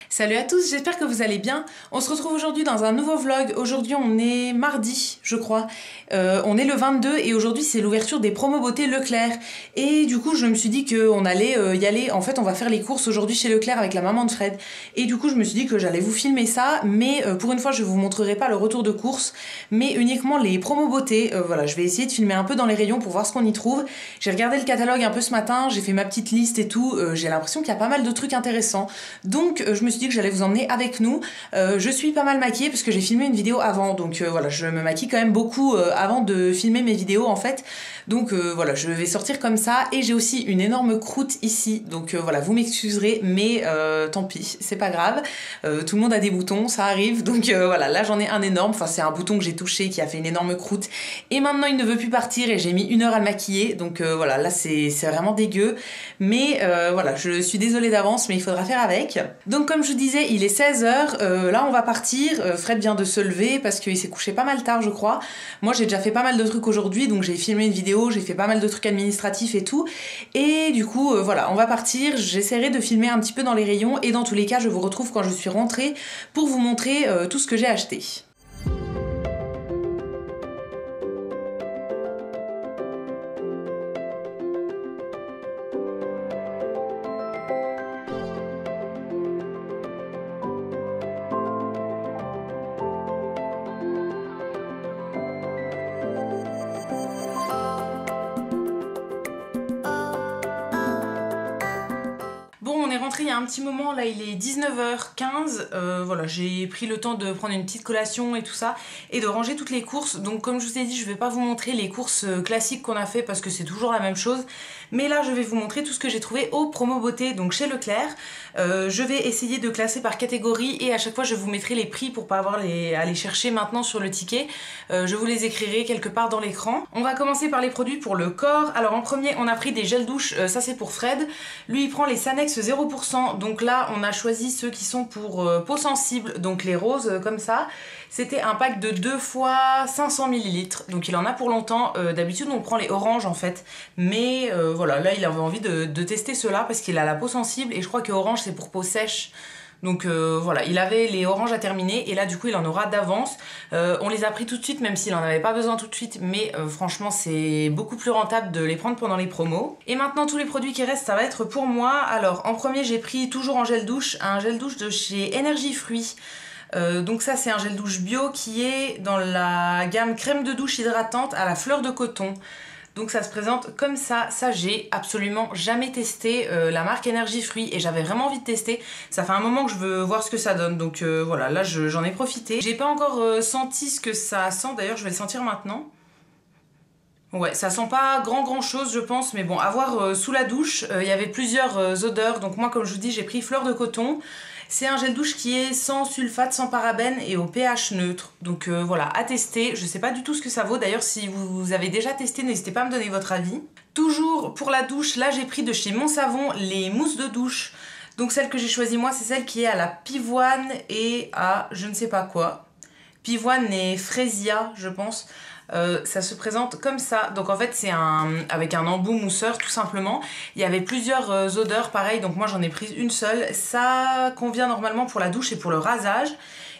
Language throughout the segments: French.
Salut à tous, j'espère que vous allez bien. On se retrouve aujourd'hui dans un nouveau vlog. Aujourd'hui on est mardi, je crois. On est le 22 et aujourd'hui c'est l'ouverture des promos beauté Leclerc. Et du coup je me suis dit qu'on allait y aller. En fait on va faire les courses aujourd'hui chez Leclerc avec la maman de Fred. Et du coup je me suis dit que j'allais vous filmer ça. Mais pour une fois je vous montrerai pas le retour de course, mais uniquement les promos beauté. Voilà, je vais essayer de filmer un peu dans les rayons pour voir ce qu'on y trouve. J'ai regardé le catalogue un peu ce matin, j'ai fait ma petite liste et tout. J'ai l'impression qu'il y a pas mal de trucs intéressants. Donc je me suis dit que j'allais vous emmener avec nous. Je suis pas mal maquillée parce que j'ai filmé une vidéo avant, donc voilà, je me maquille quand même beaucoup avant de filmer mes vidéos en fait. Donc voilà, je vais sortir comme ça et j'ai aussi une énorme croûte ici, donc voilà, vous m'excuserez, mais tant pis, c'est pas grave. Tout le monde a des boutons, ça arrive, donc voilà, là j'en ai un énorme, enfin c'est un bouton que j'ai touché qui a fait une énorme croûte et maintenant il ne veut plus partir et j'ai mis 1 heure à le maquiller, donc voilà, là c'est vraiment dégueu, mais voilà, je suis désolée d'avance, mais il faudra faire avec. Donc comme je vous disais, il est 16h, là on va partir, Fred vient de se lever parce qu'il s'est couché pas mal tard je crois. Moi j'ai déjà fait pas mal de trucs aujourd'hui, donc j'ai filmé une vidéo, j'ai fait pas mal de trucs administratifs et tout, et du coup voilà, on va partir, j'essaierai de filmer un petit peu dans les rayons, et dans tous les cas je vous retrouve quand je suis rentrée pour vous montrer tout ce que j'ai acheté. Bon, on est rentré il y a un petit moment, là il est 19h15, voilà, j'ai pris le temps de prendre une petite collation et tout ça, et de ranger toutes les courses. Donc comme je vous ai dit, je vais pas vous montrer les courses classiques qu'on a fait parce que c'est toujours la même chose, mais là je vais vous montrer tout ce que j'ai trouvé au promo beauté, donc chez Leclerc. Je vais essayer de classer par catégorie et à chaque fois je vous mettrai les prix pour pas avoir à les chercher maintenant sur le ticket. Je vous les écrirai quelque part dans l'écran. On va commencer par les produits pour le corps. Alors en premier on a pris des gels douche, ça c'est pour Fred. Lui il prend les Sanex 0%, donc là on a choisi ceux qui sont pour peau sensible, donc les roses comme ça. C'était un pack de 2 fois 500 ml, donc il en a pour longtemps. D'habitude on prend les oranges en fait, mais voilà, là il avait envie de tester ceux-là parce qu'il a la peau sensible et je crois que orange c'est pour peau sèche. Donc voilà, il avait les oranges à terminer et là du coup il en aura d'avance. On les a pris tout de suite même s'il en avait pas besoin tout de suite, mais franchement c'est beaucoup plus rentable de les prendre pendant les promos. Et maintenant tous les produits qui restent ça va être pour moi. Alors en premier j'ai pris toujours en gel douche, un gel douche de chez Énergie Fruits. Donc ça c'est un gel douche bio qui est dans la gamme crème de douche hydratante à la fleur de coton. Donc ça se présente comme ça j'ai absolument jamais testé la marque Énergie Fruits et j'avais vraiment envie de tester. Ça fait un moment que je veux voir ce que ça donne, donc voilà, là j'en ai profité. J'ai pas encore senti ce que ça sent, d'ailleurs je vais le sentir maintenant. Ouais, ça sent pas grand chose je pense, mais bon, à voir sous la douche. Il y avait plusieurs odeurs, donc moi comme je vous dis j'ai pris fleur de coton. C'est un gel douche qui est sans sulfate, sans parabènes et au pH neutre. Donc voilà, à tester. Je sais pas du tout ce que ça vaut. D'ailleurs, si vous avez déjà testé, n'hésitez pas à me donner votre avis. Toujours pour la douche, là j'ai pris de chez Mon Savon les mousses de douche. Donc celle que j'ai choisie moi, c'est celle qui est à la pivoine et à je ne sais pas quoi. Pivoine et fraisia, je pense. Ça se présente comme ça, donc en fait c'est avec un embout mousseur tout simplement. Il y avait plusieurs odeurs pareil, donc moi j'en ai pris une seule. Ça convient normalement pour la douche et pour le rasage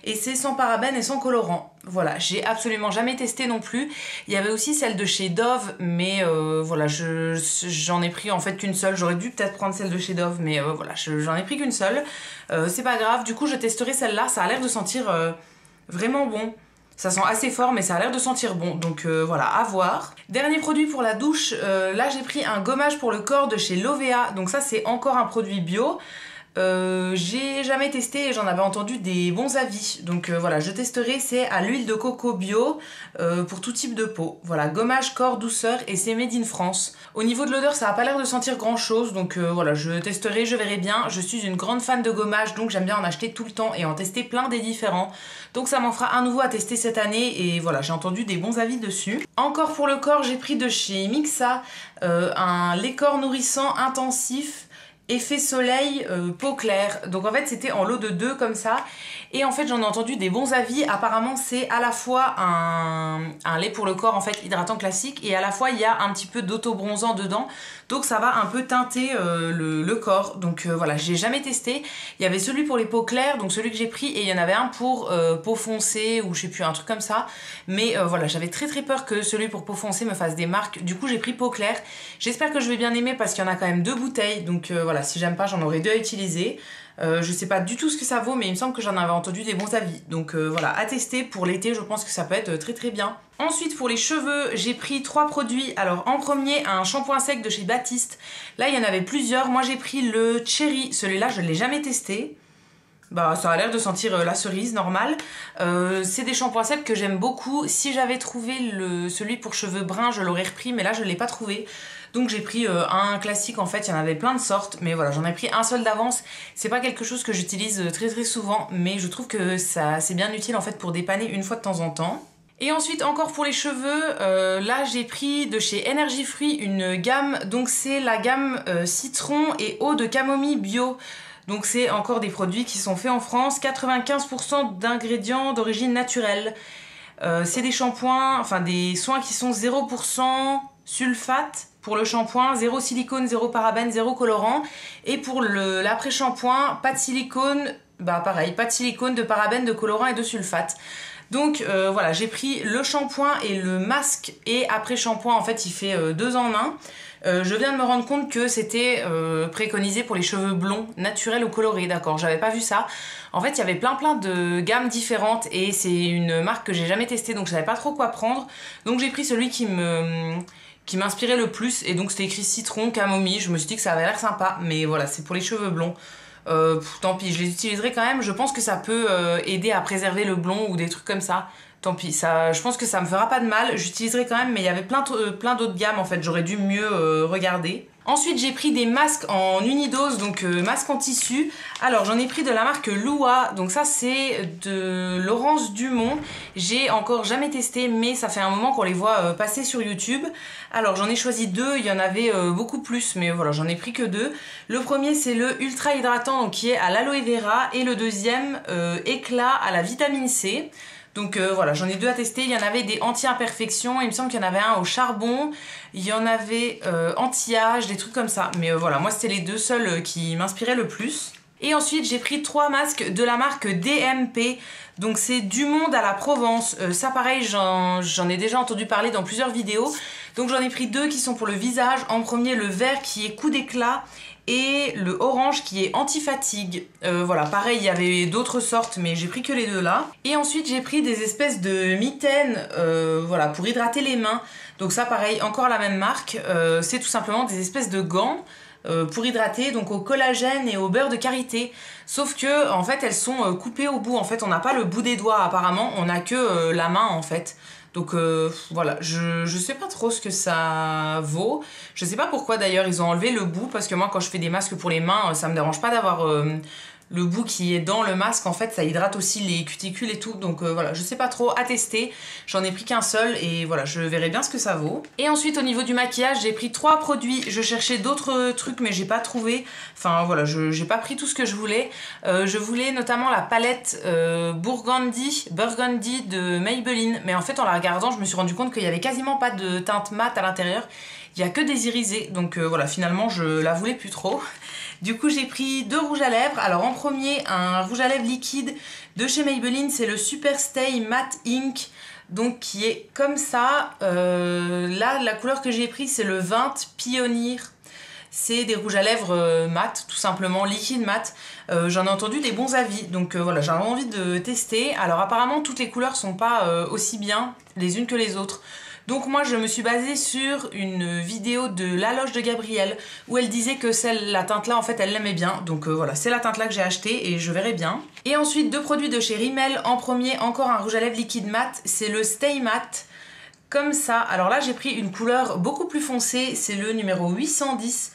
et c'est sans parabènes et sans colorant. Voilà, j'ai absolument jamais testé non plus. Il y avait aussi celle de chez Dove, mais voilà, j'en ai pris en fait qu'une seule. J'aurais dû peut-être prendre celle de chez Dove, mais voilà, j'en ai pris qu'une seule. C'est pas grave, du coup je testerai celle-là, ça a l'air de sentir vraiment bon. Ça sent assez fort mais ça a l'air de sentir bon, donc voilà, à voir. Dernier produit pour la douche, là j'ai pris un gommage pour le corps de chez Lovea, donc ça c'est encore un produit bio. J'ai jamais testé et j'en avais entendu des bons avis, donc voilà, je testerai. C'est à l'huile de coco bio pour tout type de peau. Voilà, gommage corps douceur et c'est made in France. Au niveau de l'odeur ça a pas l'air de sentir grand chose, donc voilà, je testerai, je verrai bien. Je suis une grande fan de gommage, donc j'aime bien en acheter tout le temps et en tester plein des différents, donc ça m'en fera un nouveau à tester cette année et voilà, j'ai entendu des bons avis dessus. Encore pour le corps, j'ai pris de chez Mixa un lait corps nourrissant intensif Effet soleil peau claire. Donc en fait c'était en lot de 2 comme ça. Et en fait j'en ai entendu des bons avis. Apparemment c'est à la fois un lait pour le corps en fait hydratant classique et à la fois il y a un petit peu d'auto-bronzant dedans. Donc ça va un peu teinter le corps. Donc voilà, j'ai jamais testé. Il y avait celui pour les peaux claires, donc celui que j'ai pris, et il y en avait un pour peau foncée ou je sais plus, un truc comme ça. Mais voilà, j'avais très peur que celui pour peau foncée me fasse des marques. Du coup j'ai pris peau claire. J'espère que je vais bien aimer parce qu'il y en a quand même 2 bouteilles. Donc voilà, si j'aime pas j'en aurai 2 à utiliser. Je sais pas du tout ce que ça vaut, mais il me semble que j'en avais entendu des bons avis. Donc voilà, à tester pour l'été, je pense que ça peut être très bien. Ensuite pour les cheveux, j'ai pris 3 produits. Alors en premier, un shampoing sec de chez Baptiste. Là il y en avait plusieurs. Moi j'ai pris le Cherry. Celui-là je l'ai jamais testé. Bah ça a l'air de sentir la cerise normale. C'est des shampoings secs que j'aime beaucoup. Si j'avais trouvé celui pour cheveux bruns, je l'aurais repris, mais là je l'ai pas trouvé. Donc j'ai pris un classique, en fait il y en avait plein de sortes, mais voilà, j'en ai pris un seul d'avance. C'est pas quelque chose que j'utilise très souvent, mais je trouve que ça c'est bien utile en fait pour dépanner une fois de temps en temps. Et ensuite encore pour les cheveux, là j'ai pris de chez Energy Free une gamme, donc c'est la gamme citron et eau de camomille bio. Donc c'est encore des produits qui sont faits en France, 95% d'ingrédients d'origine naturelle. C'est des shampoings, enfin des soins qui sont 0% sulfate pour le shampoing, 0 silicone, 0 parabène, 0 colorant. Et pour l'après-shampoing, pas de silicone, bah pareil, pas de silicone, de parabène, de colorant et de sulfate. Donc voilà, j'ai pris le shampoing et le masque et après-shampoing, en fait il fait 2 en 1. Je viens de me rendre compte que c'était préconisé pour les cheveux blonds, naturels ou colorés, d'accord, j'avais pas vu ça. En fait, il y avait plein de gammes différentes et c'est une marque que j'ai jamais testée, donc je savais pas trop quoi prendre. Donc j'ai pris celui qui m'inspirait le plus, et donc c'était écrit citron, camomille. Je me suis dit que ça avait l'air sympa, mais voilà, c'est pour les cheveux blonds. Tant pis, je les utiliserai quand même. Je pense que ça peut aider à préserver le blond ou des trucs comme ça. Tant pis, ça, je pense que ça me fera pas de mal. J'utiliserai quand même, mais il y avait plein d'autres gammes en fait. J'aurais dû mieux regarder. Ensuite, j'ai pris des masques en unidose, donc masques en tissu. Alors, j'en ai pris de la marque Lua. Donc ça, c'est de Laurence Dumont. J'ai encore jamais testé, mais ça fait un moment qu'on les voit passer sur YouTube. Alors, j'en ai choisi 2. Il y en avait beaucoup plus, mais voilà, j'en ai pris que 2. Le premier, c'est le Ultra Hydratant, donc, qui est à l'aloe vera. Et le deuxième, Éclat à la vitamine C. Donc voilà, j'en ai 2 à tester. Il y en avait des anti-imperfections, il me semble qu'il y en avait un au charbon, il y en avait anti-âge, des trucs comme ça. Mais voilà, moi c'était les 2 seuls qui m'inspiraient le plus. Et ensuite j'ai pris 3 masques de la marque DMP. Donc c'est Du Monde à la Provence. Ça pareil, j'en ai déjà entendu parler dans plusieurs vidéos. Donc j'en ai pris 2 qui sont pour le visage. En premier le vert qui est coup d'éclat et le orange qui est anti-fatigue. Voilà, pareil, il y avait d'autres sortes, mais j'ai pris que les 2 là. Et ensuite, j'ai pris des espèces de mitaines, voilà, pour hydrater les mains. Donc ça, pareil, encore la même marque. C'est tout simplement des espèces de gants pour hydrater, donc au collagène et au beurre de karité. Sauf que, en fait, elles sont coupées au bout. En fait, on n'a pas le bout des doigts, apparemment. On n'a que la main, en fait. Donc voilà, je sais pas trop ce que ça vaut. Je sais pas pourquoi d'ailleurs ils ont enlevé le bout, parce que moi quand je fais des masques pour les mains, ça me dérange pas d'avoir le bout qui est dans le masque. En fait ça hydrate aussi les cuticules et tout. Donc voilà, je sais pas trop, à tester. J'en ai pris qu'un seul et voilà, je verrai bien ce que ça vaut. Et ensuite au niveau du maquillage, j'ai pris 3 produits. Je cherchais d'autres trucs mais j'ai pas trouvé. Enfin voilà, j'ai pas pris tout ce que je voulais. Je voulais notamment la palette Burgundy de Maybelline. Mais en fait en la regardant, je me suis rendu compte qu'il y avait quasiment pas de teinte mat à l'intérieur. Il y a que des irisés. Donc voilà, finalement je la voulais plus trop. Du coup j'ai pris 2 rouges à lèvres. Alors en premier, un rouge à lèvres liquide de chez Maybelline, c'est le Super Stay Matte Ink, donc qui est comme ça. Là la couleur que j'ai pris c'est le 20 Pioneer. C'est des rouges à lèvres mat, tout simplement, liquide mat. J'en ai entendu des bons avis, donc voilà, j'avais envie de tester. Alors apparemment toutes les couleurs sont pas aussi bien les unes que les autres. Donc moi je me suis basée sur une vidéo de La Loge de Gabrielle où elle disait que la teinte là en fait elle l'aimait bien. Donc voilà, c'est la teinte là que j'ai acheté et je verrai bien. Et ensuite 2 produits de chez Rimmel. En premier encore un rouge à lèvres liquide mat, c'est le Stay Matte. Comme ça, alors là j'ai pris une couleur beaucoup plus foncée, c'est le numéro 810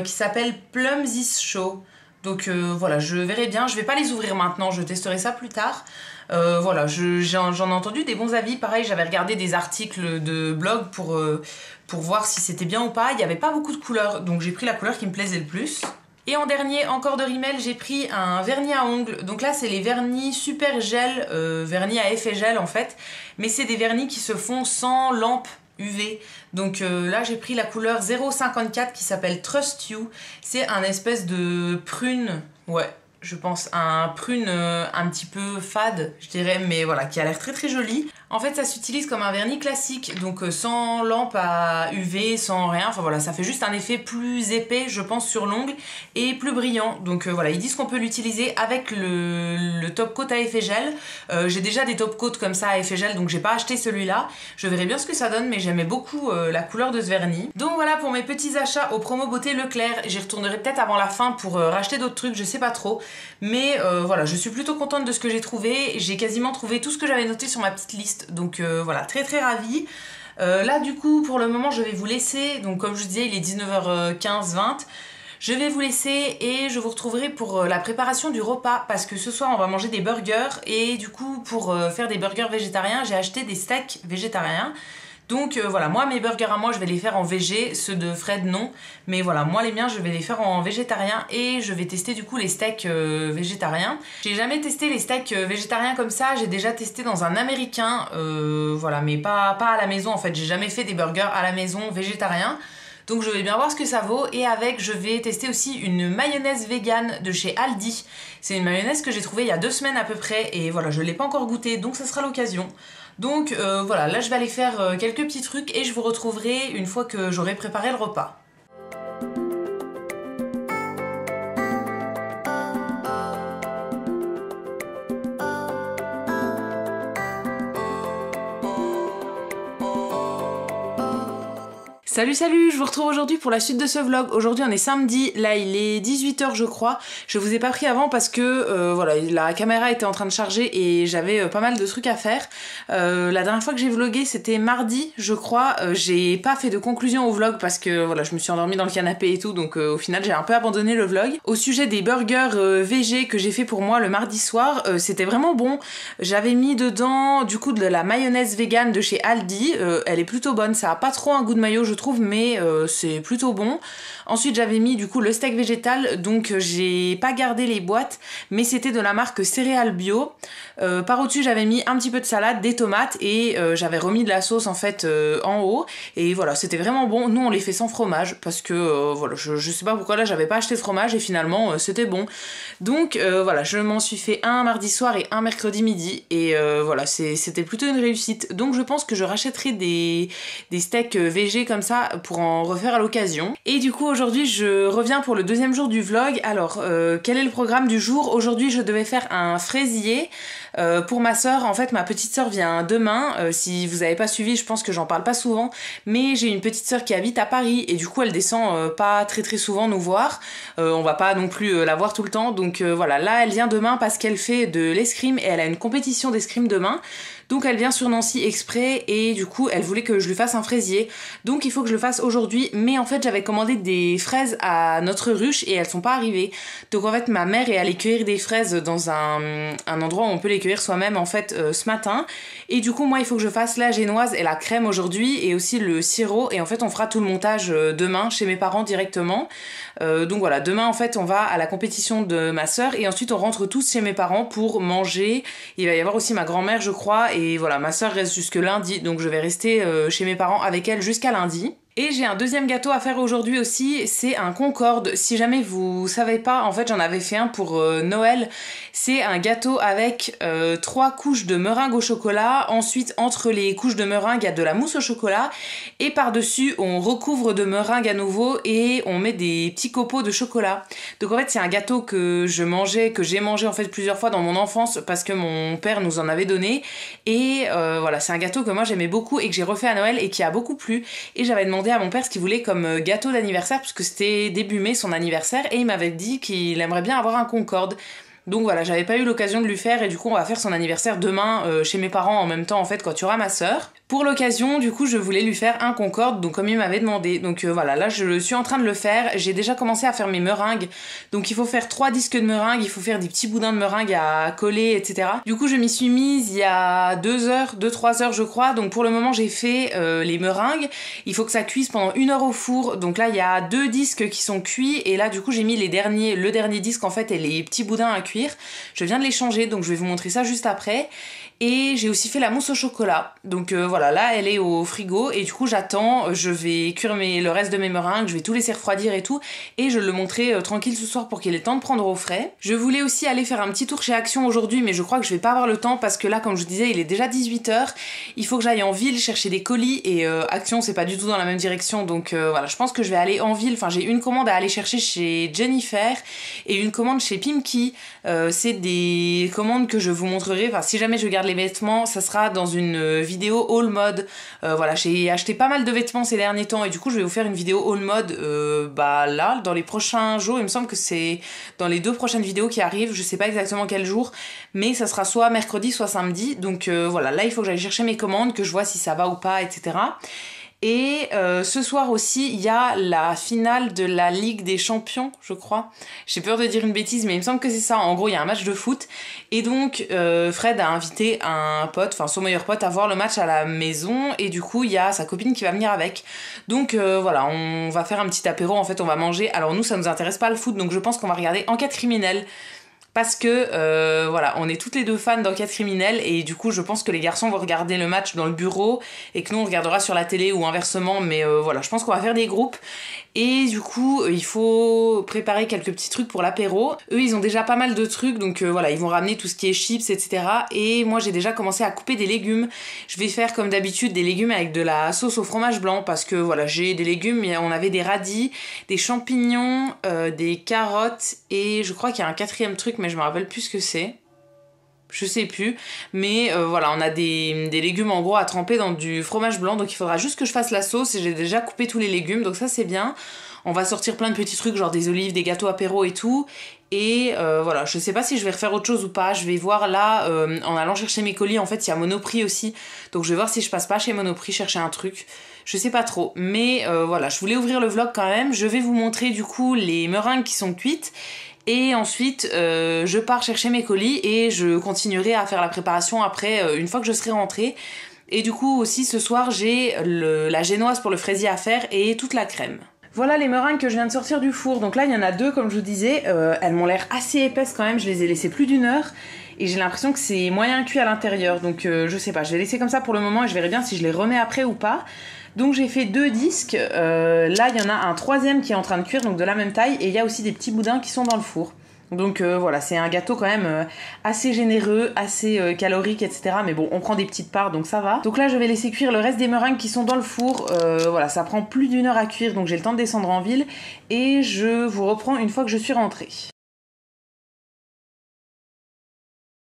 qui s'appelle Plum This Show. Donc voilà, je verrai bien, je vais pas les ouvrir maintenant, je testerai ça plus tard. Voilà, j'en ai entendu des bons avis. Pareil, j'avais regardé des articles de blog pour voir si c'était bien ou pas. Il n'y avait pas beaucoup de couleurs, donc j'ai pris la couleur qui me plaisait le plus. Et en dernier, encore de Rimmel, j'ai pris un vernis à ongles. Donc là, c'est les vernis super gel, vernis à effet gel en fait. Mais c'est des vernis qui se font sans lampe UV. Donc là, j'ai pris la couleur 0,54 qui s'appelle Trust You. C'est un espèce de prune, ouais, je pense, un prune un petit peu fade, je dirais, mais voilà, qui a l'air très très joli. En fait, ça s'utilise comme un vernis classique, donc sans lampe à UV, sans rien. Enfin voilà, ça fait juste un effet plus épais, je pense, sur l'ongle et plus brillant. Donc voilà, ils disent qu'on peut l'utiliser avec le top coat à effet gel. J'ai déjà des top coats comme ça à effet gel, donc j'ai pas acheté celui-là. Je verrai bien ce que ça donne, mais j'aimais beaucoup la couleur de ce vernis. Donc voilà pour mes petits achats au promo beauté Leclerc. J'y retournerai peut-être avant la fin pour racheter d'autres trucs, je sais pas trop. Mais voilà, je suis plutôt contente de ce que j'ai trouvé. J'ai quasiment trouvé tout ce que j'avais noté sur ma petite liste. Donc voilà, très très ravie. Là du coup pour le moment je vais vous laisser, donc comme je vous disais il est 19h15-20. Je vais vous laisser et je vous retrouverai pour la préparation du repas parce que ce soir on va manger des burgers et du coup pour faire des burgers végétariens j'ai acheté des steaks végétariens. Donc voilà, moi mes burgers à moi je vais les faire en végé, ceux de Fred non, mais voilà, moi les miens je vais les faire en végétarien et je vais tester du coup les steaks végétariens. J'ai jamais testé les steaks végétariens comme ça, j'ai déjà testé dans un américain, voilà, mais pas à la maison en fait, j'ai jamais fait des burgers à la maison végétariens. Donc je vais bien voir ce que ça vaut et avec je vais tester aussi une mayonnaise vegan de chez Aldi. C'est une mayonnaise que j'ai trouvée il y a 2 semaines à peu près et voilà, je l'ai pas encore goûtée donc ça sera l'occasion. Donc voilà, là je vais aller faire quelques petits trucs et je vous retrouverai une fois que j'aurai préparé le repas. Salut, je vous retrouve aujourd'hui pour la suite de ce vlog. Aujourd'hui on est samedi, là il est 18h je crois. Je vous ai pas pris avant parce que voilà, la caméra était en train de charger et j'avais pas mal de trucs à faire. La dernière fois que j'ai vlogué c'était mardi je crois. J'ai pas fait de conclusion au vlog parce que voilà, je me suis endormie dans le canapé et tout, donc au final j'ai un peu abandonné le vlog. Au sujet des burgers VG que j'ai fait pour moi le mardi soir, c'était vraiment bon. J'avais mis dedans du coup de la mayonnaise vegan de chez Aldi, elle est plutôt bonne, ça a pas trop un goût de mayo je trouve, mais c'est plutôt bon. Ensuite j'avais mis du coup le steak végétal, donc j'ai pas gardé les boîtes mais c'était de la marque Céréales Bio. Par au-dessus j'avais mis un petit peu de salade, des tomates et j'avais remis de la sauce en fait en haut et voilà, c'était vraiment bon. Nous on les fait sans fromage parce que voilà, je sais pas pourquoi là j'avais pas acheté de fromage et finalement c'était bon. Donc voilà, je m'en suis fait un mardi soir et un mercredi midi et voilà, c'était plutôt une réussite. Donc je pense que je rachèterai des steaks végé comme ça pour en refaire à l'occasion. Et du coup aujourd'hui je reviens pour le deuxième jour du vlog. Alors quel est le programme du jour? Aujourd'hui je devais faire un fraisier pour ma soeur. En fait ma petite soeur vient demain, si vous avez pas suivi je pense que j'en parle pas souvent, mais j'ai une petite soeur qui habite à Paris et du coup elle descend pas très souvent nous voir, on va pas non plus la voir tout le temps, donc voilà, là elle vient demain parce qu'elle fait de l'escrime et elle a une compétition d'escrime demain. Donc elle vient sur Nancy exprès et du coup elle voulait que je lui fasse un fraisier. Donc il faut que je le fasse aujourd'hui, mais en fait j'avais commandé des fraises à notre ruche et elles sont pas arrivées. Donc en fait ma mère est allée cueillir des fraises dans un endroit où on peut les cueillir soi-même en fait ce matin. Et du coup moi il faut que je fasse la génoise et la crème aujourd'hui et aussi le sirop et en fait on fera tout le montage demain chez mes parents directement. Donc voilà, demain en fait on va à la compétition de ma soeur et ensuite on rentre tous chez mes parents pour manger. Il va y avoir aussi ma grand-mère je crois. Et voilà, ma soeur reste jusque lundi, donc je vais rester chez mes parents avec elle jusqu'à lundi. Et j'ai un deuxième gâteau à faire aujourd'hui aussi, c'est un Concorde. Si jamais vous savez pas, en fait j'en avais fait un pour Noël. C'est un gâteau avec 3 couches de meringue au chocolat. Ensuite entre les couches de meringue il y a de la mousse au chocolat. Et par-dessus on recouvre de meringue à nouveau et on met des petits copeaux de chocolat. Donc en fait c'est un gâteau que j'ai mangé en fait plusieurs fois dans mon enfance parce que mon père nous en avait donné. Et voilà, c'est un gâteau que moi j'aimais beaucoup et que j'ai refait à Noël et qui a beaucoup plu. Et j'avais demandé à mon père ce qu'il voulait comme gâteau d'anniversaire parce que c'était début mai son anniversaire et il m'avait dit qu'il aimerait bien avoir un Concorde. Donc voilà, j'avais pas eu l'occasion de lui faire et du coup on va faire son anniversaire demain chez mes parents en même temps en fait quand il y aura ma soeur. Pour l'occasion, du coup, je voulais lui faire un Concorde, donc comme il m'avait demandé. Donc voilà, là je suis en train de le faire. J'ai déjà commencé à faire mes meringues. Donc il faut faire 3 disques de meringues, il faut faire des petits boudins de meringues à coller, etc. Du coup, je m'y suis mise il y a 2-3 heures, je crois. Donc pour le moment, j'ai fait les meringues. Il faut que ça cuise pendant 1 heure au four. Donc là, il y a 2 disques qui sont cuits. Et là, du coup, j'ai mis le dernier disque en fait et les petits boudins à cuire. Je viens de les changer, donc je vais vous montrer ça juste après. Et j'ai aussi fait la mousse au chocolat. Donc voilà, là elle est au frigo et du coup j'attends, je vais cuire le reste de mes meringues, je vais tout laisser refroidir et tout, et je le montrer tranquille ce soir pour qu'il ait le temps de prendre au frais. Je voulais aussi aller faire un petit tour chez Action aujourd'hui, mais je crois que je vais pas avoir le temps parce que là, comme je vous disais, il est déjà 18h, il faut que j'aille en ville chercher des colis et Action c'est pas du tout dans la même direction, donc voilà, je pense que je vais aller en ville. Enfin, j'ai une commande à aller chercher chez Jennifer et une commande chez Pimki. C'est des commandes que je vous montrerai, enfin si jamais je garde les vêtements, ça sera dans une vidéo haul mode. Voilà, j'ai acheté pas mal de vêtements ces derniers temps et du coup je vais vous faire une vidéo haul mode là, dans les prochains jours. Il me semble que c'est dans les 2 prochaines vidéos qui arrivent, je sais pas exactement quel jour, mais ça sera soit mercredi soit samedi. Donc voilà, là il faut que j'aille chercher mes commandes, que je vois si ça va ou pas, etc. Et ce soir aussi, il y a la finale de la Ligue des Champions, je crois. J'ai peur de dire une bêtise, mais il me semble que c'est ça. En gros, il y a un match de foot. Et donc, Fred a invité un pote, enfin son meilleur pote, à voir le match à la maison. Et du coup, il y a sa copine qui va venir avec. Donc voilà, on va faire un petit apéro. En fait, on va manger. Alors nous, ça nous intéresse pas le foot, donc je pense qu'on va regarder Enquête criminelle. Parce que voilà, on est toutes les deux fans d'enquête criminelle et du coup je pense que les garçons vont regarder le match dans le bureau et que nous on regardera sur la télé ou inversement, mais voilà, je pense qu'on va faire des groupes. Et du coup il faut préparer quelques petits trucs pour l'apéro. Eux ils ont déjà pas mal de trucs, donc voilà, ils vont ramener tout ce qui est chips, etc. Et moi j'ai déjà commencé à couper des légumes. Je vais faire comme d'habitude des légumes avec de la sauce au fromage blanc parce que voilà, j'ai des légumes, on avait des radis, des champignons, des carottes et je crois qu'il y a un 4e truc mais je me rappelle plus ce que c'est. Je sais plus, mais voilà, on a des légumes en gros à tremper dans du fromage blanc, donc il faudra juste que je fasse la sauce et j'ai déjà coupé tous les légumes, donc ça c'est bien. On va sortir plein de petits trucs, genre des olives, des gâteaux apéro et tout. Et voilà, je sais pas si je vais refaire autre chose ou pas. Je vais voir là, en allant chercher mes colis, en fait il y a Monoprix aussi, donc je vais voir si je passe pas chez Monoprix chercher un truc. Je sais pas trop, mais voilà, je voulais ouvrir le vlog quand même. Je vais vous montrer du coup les meringues qui sont cuites. Et ensuite, je pars chercher mes colis et je continuerai à faire la préparation après, une fois que je serai rentrée. Et du coup aussi ce soir, j'ai la génoise pour le fraisier à faire et toute la crème. Voilà les meringues que je viens de sortir du four. Donc là, il y en a 2 comme je vous disais. Elles m'ont l'air assez épaisses quand même. Je les ai laissées plus d'1 heure. Et j'ai l'impression que c'est moyen cuit à l'intérieur. Donc je sais pas, je vais laisser comme ça pour le moment et je verrai bien si je les remets après ou pas. Donc j'ai fait 2 disques, là il y en a un 3e qui est en train de cuire, donc de la même taille, et il y a aussi des petits boudins qui sont dans le four. Donc voilà, c'est un gâteau quand même assez généreux, assez calorique, etc. Mais bon, on prend des petites parts, donc ça va. Donc là, je vais laisser cuire le reste des meringues qui sont dans le four. Voilà, ça prend plus d'1 heure à cuire, donc j'ai le temps de descendre en ville. Et je vous reprends une fois que je suis rentrée.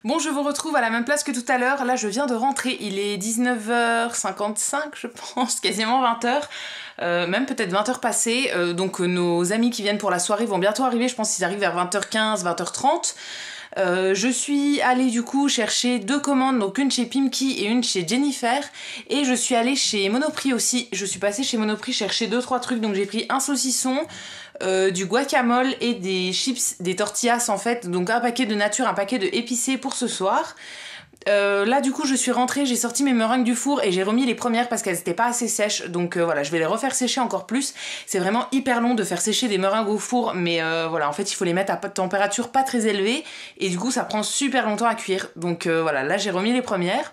Bon, je vous retrouve à la même place que tout à l'heure. Là, je viens de rentrer. Il est 19h55, je pense, quasiment 20h. Même peut-être 20h passées. Donc nos amis qui viennent pour la soirée vont bientôt arriver. Je pense qu'ils arrivent vers 20h15, 20h30. Je suis allée du coup chercher 2 commandes, donc une chez Pimki et une chez Jennifer, et je suis allée chez Monoprix aussi. Je suis passée chez Monoprix chercher 2-3 trucs, donc j'ai pris un saucisson, du guacamole et des chips, des tortillas en fait, donc un paquet de nature, un paquet de épicé pour ce soir. Là du coup je suis rentrée, j'ai sorti mes meringues du four et j'ai remis les premières parce qu'elles étaient pas assez sèches, donc voilà, je vais les refaire sécher encore plus. C'est vraiment hyper long de faire sécher des meringues au four, mais voilà, en fait il faut les mettre à température pas très élevée et du coup ça prend super longtemps à cuire. Donc voilà, là j'ai remis les premières.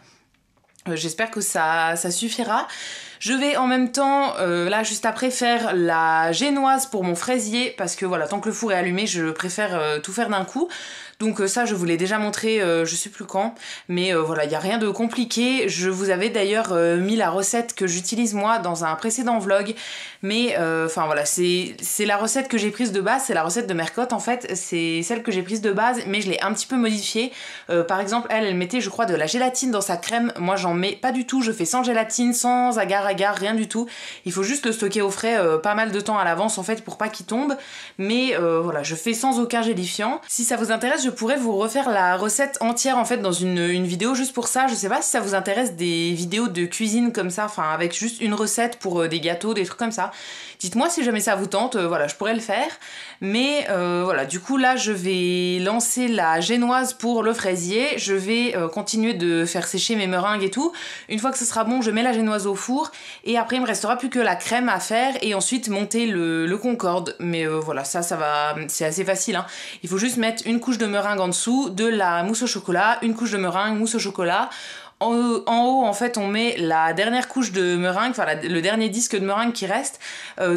J'espère que ça suffira. Je vais en même temps, là juste après, faire la génoise pour mon fraisier parce que voilà, tant que le four est allumé, je préfère tout faire d'un coup. Donc ça, je vous l'ai déjà montré, je sais plus quand, mais voilà, il n'y a rien de compliqué. Je vous avais d'ailleurs mis la recette que j'utilise moi dans un précédent vlog, mais enfin voilà, c'est la recette que j'ai prise de base, c'est la recette de Mercotte en fait, c'est celle que j'ai prise de base, mais je l'ai un petit peu modifiée. Par exemple, elle mettait, je crois, de la gélatine dans sa crème. Moi, j'en mets pas du tout, je fais sans gélatine, sans agar-agar, rien du tout. Il faut juste le stocker au frais pas mal de temps à l'avance en fait pour pas qu'il tombe, mais voilà, je fais sans aucun gélifiant. Si ça vous intéresse, je pourrais vous refaire la recette entière en fait dans une vidéo juste pour ça. Je sais pas si ça vous intéresse des vidéos de cuisine comme ça, enfin avec juste une recette pour des gâteaux, des trucs comme ça. Dites-moi si jamais ça vous tente, voilà, je pourrais le faire. Mais voilà, du coup là je vais lancer la génoise pour le fraisier. Je vais continuer de faire sécher mes meringues et tout. Une fois que ce sera bon, je mets la génoise au four. Et après il me restera plus que la crème à faire et ensuite monter le concorde. Mais voilà, ça va, c'est assez facile, hein. Il faut juste mettre une couche de meringue en dessous, de la mousse au chocolat, une couche de meringue, mousse au chocolat. En haut, en fait, on met la dernière couche de meringue, enfin le dernier disque de meringue qui reste.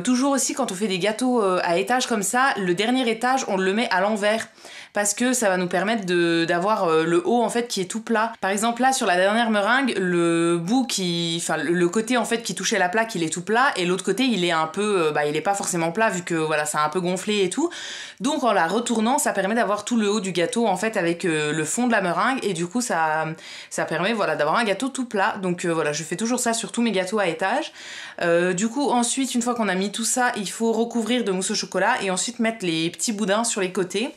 Toujours aussi, quand on fait des gâteaux à étage comme ça, le dernier étage, on le met à l'envers. Parce que ça va nous permettre d'avoir le haut en fait qui est tout plat. Par exemple là sur la dernière meringue, le bout enfin le côté en fait qui touchait la plaque il est tout plat et l'autre côté il est un peu, il est pas forcément plat vu que voilà ça a un peu gonflé et tout. Donc en la retournant ça permet d'avoir tout le haut du gâteau en fait avec le fond de la meringue et du coup ça permet voilà d'avoir un gâteau tout plat. Donc voilà je fais toujours ça sur tous mes gâteaux à étage. Du coup ensuite une fois qu'on a mis tout ça il faut recouvrir de mousse au chocolat et ensuite mettre les petits boudins sur les côtés.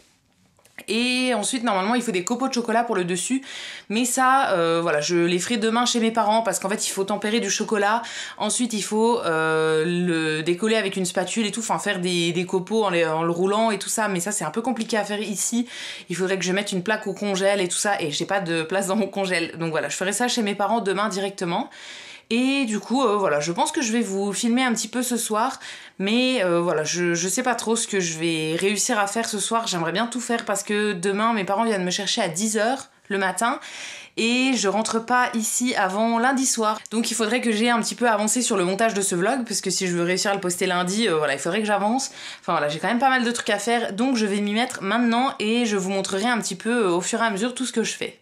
Et ensuite normalement il faut des copeaux de chocolat pour le dessus mais ça voilà je les ferai demain chez mes parents parce qu'en fait il faut tempérer du chocolat, ensuite il faut le décoller avec une spatule et tout, enfin faire des copeaux en le roulant et tout ça, mais ça c'est un peu compliqué à faire ici, il faudrait que je mette une plaque au congèle et tout ça et j'ai pas de place dans mon congèle, donc voilà je ferai ça chez mes parents demain directement. Et du coup, voilà, je pense que je vais vous filmer un petit peu ce soir, mais voilà, je sais pas trop ce que je vais réussir à faire ce soir, j'aimerais bien tout faire parce que demain, mes parents viennent me chercher à 10 h le matin, et je rentre pas ici avant lundi soir. Donc il faudrait que j'ai un petit peu avancé sur le montage de ce vlog, parce que si je veux réussir à le poster lundi, voilà, il faudrait que j'avance. Enfin voilà, j'ai quand même pas mal de trucs à faire, donc je vais m'y mettre maintenant, et je vous montrerai un petit peu au fur et à mesure tout ce que je fais.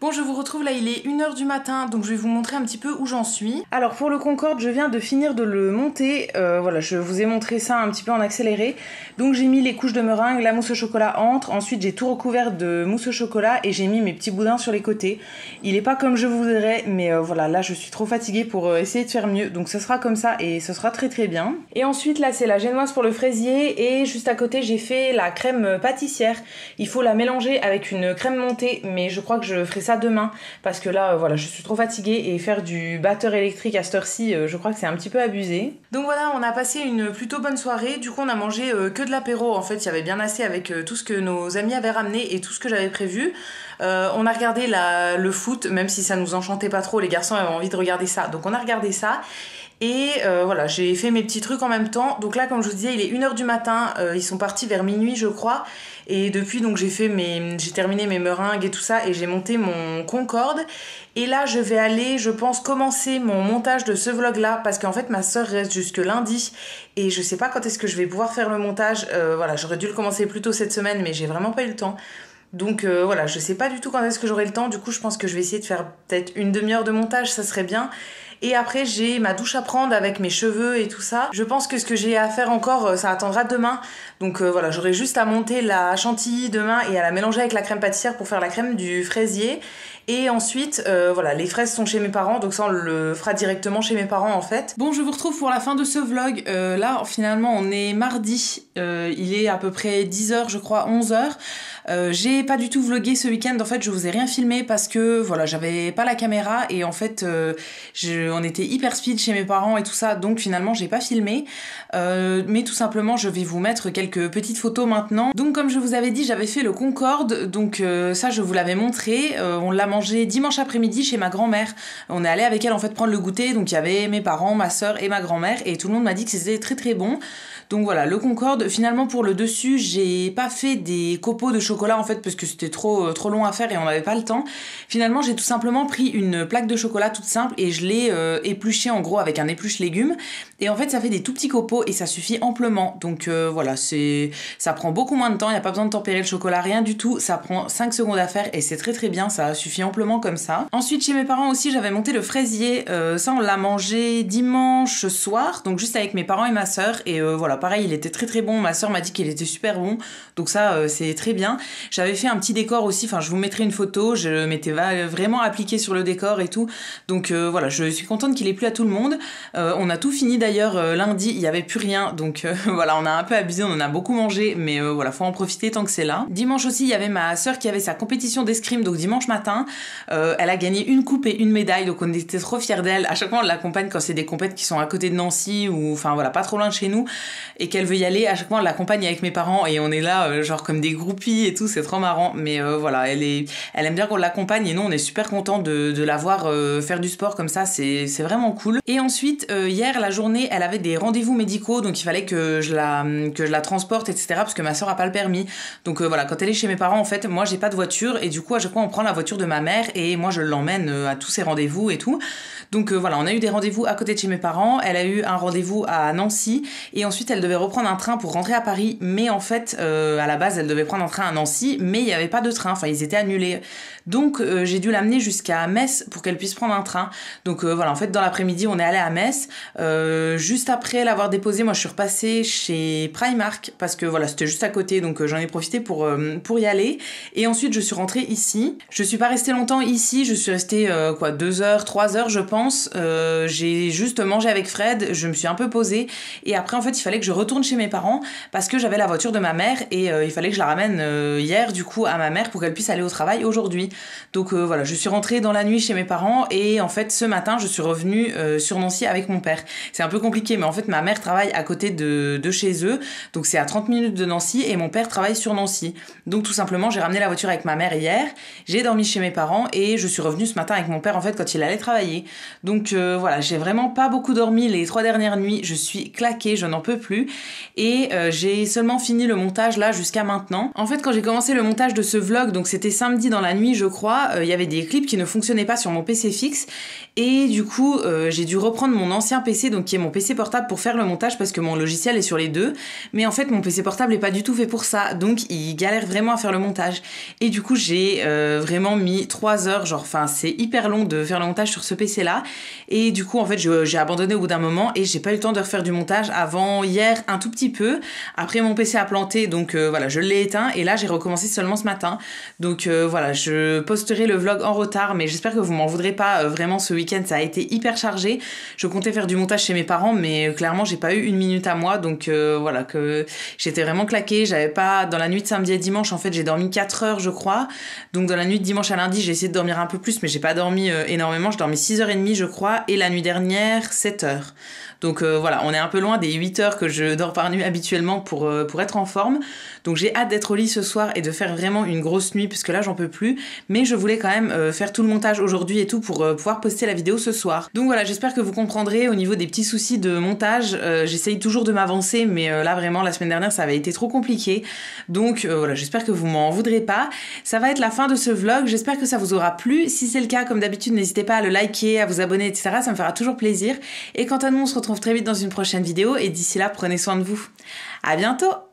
Bon, je vous retrouve là, il est 1 h du matin, donc je vais vous montrer un petit peu où j'en suis. Alors pour le Concorde, je viens de finir de le monter, voilà, je vous ai montré ça un petit peu en accéléré. Donc j'ai mis les couches de meringue, la mousse au chocolat entre, ensuite j'ai tout recouvert de mousse au chocolat et j'ai mis mes petits boudins sur les côtés. Il est pas comme je voudrais, mais voilà, là je suis trop fatiguée pour essayer de faire mieux, donc ce sera comme ça et ce sera très très bien. Et ensuite là c'est la génoise pour le fraisier et juste à côté j'ai fait la crème pâtissière. Il faut la mélanger avec une crème montée, mais je crois que je ferai ça demain parce que là voilà je suis trop fatiguée et faire du batteur électrique à cette heure-ci je crois que c'est un petit peu abusé. Donc voilà, on a passé une plutôt bonne soirée, du coup on a mangé que de l'apéro, en fait il y avait bien assez avec tout ce que nos amis avaient ramené et tout ce que j'avais prévu. On a regardé le foot, même si ça nous enchantait pas trop, les garçons avaient envie de regarder ça, donc on a regardé ça. Et voilà, j'ai fait mes petits trucs en même temps. Donc là, comme je vous disais, il est 1 h du matin. Ils sont partis vers minuit, je crois. Et depuis, donc j'ai terminé mes meringues et tout ça. Et j'ai monté mon Concorde. Et là, je vais aller, je pense, commencer mon montage de ce vlog-là. Parce qu'en fait, ma soeur reste jusque lundi. Et je sais pas quand est-ce que je vais pouvoir faire le montage. Voilà, j'aurais dû le commencer plus tôt cette semaine, mais j'ai vraiment pas eu le temps. Donc voilà, je sais pas du tout quand est-ce que j'aurai le temps. Du coup, je pense que je vais essayer de faire peut-être une demi-heure de montage, ça serait bien. Et après j'ai ma douche à prendre avec mes cheveux et tout ça. Je pense que ce que j'ai à faire encore ça attendra demain. Donc voilà, j'aurai juste à monter la chantilly demain et à la mélanger avec la crème pâtissière pour faire la crème du fraisier. Et ensuite, voilà, les fraises sont chez mes parents, donc ça on le fera directement chez mes parents en fait. Bon, je vous retrouve pour la fin de ce vlog. Là, finalement, on est mardi. Il est à peu près 10 h, je crois, 11 h. J'ai pas du tout vlogué ce week-end, en fait, je vous ai rien filmé parce que, voilà, j'avais pas la caméra et en fait, on était hyper speed chez mes parents et tout ça, donc finalement, j'ai pas filmé. Mais tout simplement, je vais vous mettre quelques petites photos maintenant. Donc, comme je vous avais dit, j'avais fait le Concorde, donc ça, je vous l'avais montré. On l'a mangé dimanche après-midi chez ma grand-mère. On est allé avec elle en fait prendre le goûter, donc il y avait mes parents, ma soeur et ma grand-mère et tout le monde m'a dit que c'était très très bon. Donc voilà, le Concorde, finalement pour le dessus, j'ai pas fait des copeaux de chocolat en fait parce que c'était trop long à faire et on n'avait pas le temps. Finalement, j'ai tout simplement pris une plaque de chocolat toute simple et je l'ai épluché en gros avec un épluche légumes. Et en fait ça fait des tout petits copeaux et ça suffit amplement. Donc voilà, ça prend beaucoup moins de temps, il n'y a pas besoin de tempérer le chocolat, rien du tout. Ça prend 5 secondes à faire et c'est très très bien, ça suffit amplement comme ça. Ensuite chez mes parents aussi j'avais monté le fraisier, ça on l'a mangé dimanche soir, donc juste avec mes parents et ma soeur. Et voilà, pareil, il était très très bon, ma soeur m'a dit qu'il était super bon, donc ça c'est très bien. J'avais fait un petit décor aussi, enfin je vous mettrai une photo, je m'étais vraiment appliquée sur le décor et tout. Donc voilà, je suis contente qu'il ait plu à tout le monde. On a tout fini d'ailleurs lundi, il n'y avait plus rien, donc voilà, on a un peu abusé, on en a beaucoup mangé, mais voilà, faut en profiter tant que c'est là. Dimanche aussi, il y avait ma sœur qui avait sa compétition d'escrime, donc dimanche matin, elle a gagné une coupe et une médaille, donc on était trop fiers d'elle. À chaque fois on l'accompagne quand c'est des compètes qui sont à côté de Nancy, ou enfin voilà, pas trop loin de chez nous, et qu'elle veut y aller, à chaque fois on l'accompagne avec mes parents, et on est là genre comme des groupies et tout, c'est trop marrant. Mais voilà, elle aime bien qu'on l'accompagne, et nous on est super contents de la voir faire du sport comme ça, c'est vraiment cool. Et ensuite hier la journée elle avait des rendez-vous médicaux, donc il fallait que je la transporte, etc., parce que ma soeur a pas le permis. Donc voilà, quand elle est chez mes parents, en fait moi j'ai pas de voiture, et du coup à chaque fois on prend la voiture de ma mère et moi je l'emmène à tous ses rendez-vous et tout. Donc voilà, on a eu des rendez-vous à côté de chez mes parents, elle a eu un rendez-vous à Nancy, et ensuite elle devait reprendre un train pour rentrer à Paris, mais en fait à la base elle devait prendre un train à Nancy, mais il n'y avait pas de train, enfin ils étaient annulés. Donc j'ai dû l'amener jusqu'à Metz pour qu'elle puisse prendre un train. Donc voilà, en fait dans l'après-midi on est allé à Metz. Juste après l'avoir déposée, moi je suis repassée chez Primark, parce que voilà c'était juste à côté, donc j'en ai profité pour y aller. Et ensuite je suis rentrée ici. Je suis pas restée longtemps ici, je suis restée 2 heures, 3 heures je pense. J'ai juste mangé avec Fred, je me suis un peu posée, et après en fait il fallait que je retourne chez mes parents parce que j'avais la voiture de ma mère, et il fallait que je la ramène hier du coup à ma mère pour qu'elle puisse aller au travail aujourd'hui. Donc voilà, je suis rentrée dans la nuit chez mes parents, et en fait ce matin je suis revenue sur Nancy avec mon père. C'est un peu compliqué, mais en fait ma mère travaille à côté de chez eux, donc c'est à 30 minutes de Nancy, et mon père travaille sur Nancy. Donc tout simplement j'ai ramené la voiture avec ma mère hier, j'ai dormi chez mes parents, et je suis revenue ce matin avec mon père en fait quand il allait travailler. Donc voilà, j'ai vraiment pas beaucoup dormi les 3 dernières nuits, je suis claquée, je n'en peux plus, et j'ai seulement fini le montage là jusqu'à maintenant. En fait quand j'ai commencé le montage de ce vlog, donc c'était samedi dans la nuit je crois, il y avait des clips qui ne fonctionnaient pas sur mon PC fixe, et du coup j'ai dû reprendre mon ancien PC, donc qui est mon PC portable, pour faire le montage, parce que mon logiciel est sur les deux, mais en fait mon PC portable est pas du tout fait pour ça, donc il galère vraiment à faire le montage. Et du coup j'ai vraiment mis 3 heures, genre enfin c'est hyper long de faire le montage sur ce PC là, et du coup en fait j'ai abandonné au bout d'un moment, et j'ai pas eu le temps de refaire du montage avant hier un tout petit peu. Après mon PC a planté, donc voilà, je l'ai éteint, et là j'ai recommencé seulement ce matin. Donc voilà, je posterai le vlog en retard, mais j'espère que vous m'en voudrez pas. Vraiment ce week-end ça a été hyper chargé, je comptais faire du montage chez mes parents, mais clairement j'ai pas eu une minute à moi, donc voilà, que j'étais vraiment claquée. J'avais pas, dans la nuit de samedi à dimanche en fait j'ai dormi 4 heures je crois, donc dans la nuit de dimanche à lundi j'ai essayé de dormir un peu plus, mais j'ai pas dormi énormément, j'ai dormi 6h30 je crois, et la nuit dernière 7 heures. Donc voilà, on est un peu loin des 8 heures que je dors par nuit habituellement pour être en forme. Donc j'ai hâte d'être au lit ce soir et de faire vraiment une grosse nuit, puisque là j'en peux plus. Mais je voulais quand même faire tout le montage aujourd'hui et tout pour pouvoir poster la vidéo ce soir. Donc voilà, j'espère que vous comprendrez au niveau des petits soucis de montage. J'essaye toujours de m'avancer, mais là vraiment la semaine dernière ça avait été trop compliqué. Donc voilà, j'espère que vous m'en voudrez pas. Ça va être la fin de ce vlog, j'espère que ça vous aura plu. Si c'est le cas, comme d'habitude, n'hésitez pas à le liker, à vous abonner, etc. Ça me fera toujours plaisir. Et quant à nous, on se retrouve très vite dans une prochaine vidéo, et d'ici là, prenez soin de vous. À bientôt!